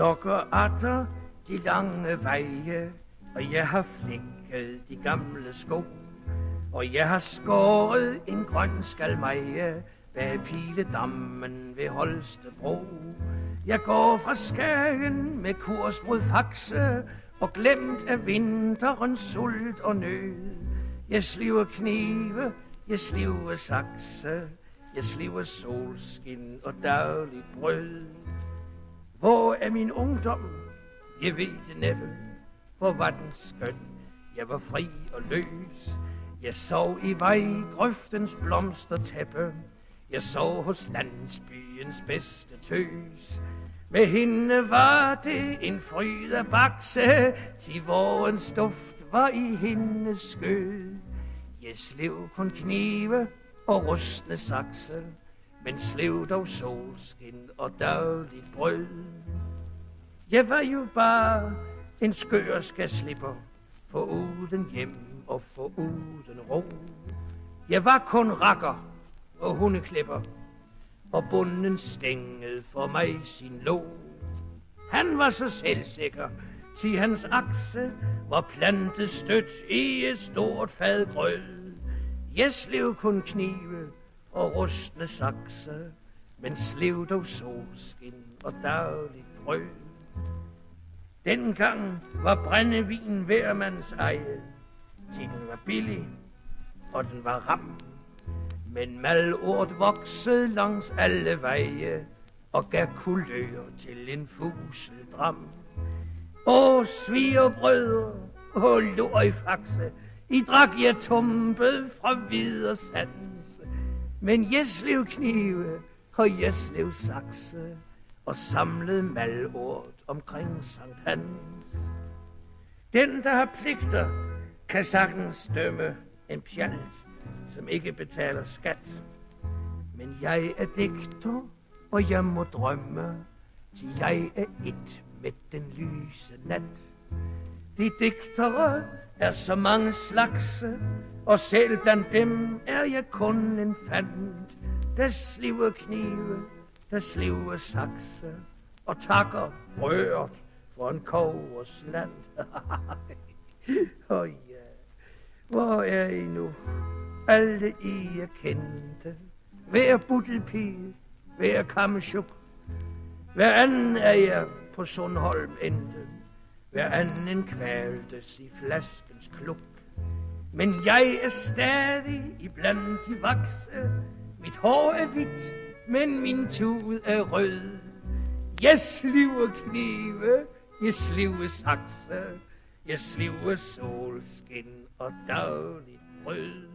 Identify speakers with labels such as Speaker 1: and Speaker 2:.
Speaker 1: lokker atter de lange veje, og jeg har flækket de gamle sko, og jeg har skåret en grøn skalmeje bag Piledammen ved Holstebro. Jeg går fra Skagen med kurs mod Faxe, og glemt af vinterens sult og nød. Jeg sliver knive, jeg sliver sakse, jeg sliver solskin og dagligt brød. Hvor er min ungdom? Jeg ved det næppe. Hvor var den skøn? Jeg var fri og løs. Jeg sov i vejgrøftens blomstertæppe. Jeg sov hos landsbyens bedste tøs. Med hende var det en fryd af bakse, til vårens duft var i hendes skød. Jeg slev kun knive og rustne sakse, men slev dog solskin og dagligt brød. Jeg var jo bare en skør skærslipper, foruden hjem og foruden ro. Jeg var kun rakker og hundeklipper, og bunden stængede for mig sin låg. Han var så selvsikker, til hans akse var plantet stødt i et stort fad grød. Jeg slev kun knive og rustne sakse, men slev dog solskin og dagligt brød. Dengang var brændevin hver mands eje, til den var billig, og den var ram. Men malort voksede langs alle veje, og gav kulør til en fuseldram. Åh, svigerbrødre, åh, lor i Faxe, I drak jeg tumpet fra videre sans. Men jeg slev knive, og jeg slev sakse, og samlede malort omkring Sankt Hans. Den, der har pligter, kan sagtens dømme en pjalt, som ikke betaler skat. Men jeg er digter, og jeg må drømme, til jeg er et med den lyse nat. De digtere er så mange slags, og selv blandt dem er jeg kun en fand, der sliver knive, der sliver sakse, og takker rørt for en kogers land. Åh ja, hvor er I nu? Alle I er kendte, hver buddelpige, hver kammesjuk. Hver anden er jeg på Sundholm endte, hver anden kvaltes i flaskens klub. Men jeg er stadig iblandt de vakse, mit hår er hvidt, men min tud er rød. Jeg sliver knive, jeg sliver sakse, jeg sliver solskin og dagligt brød.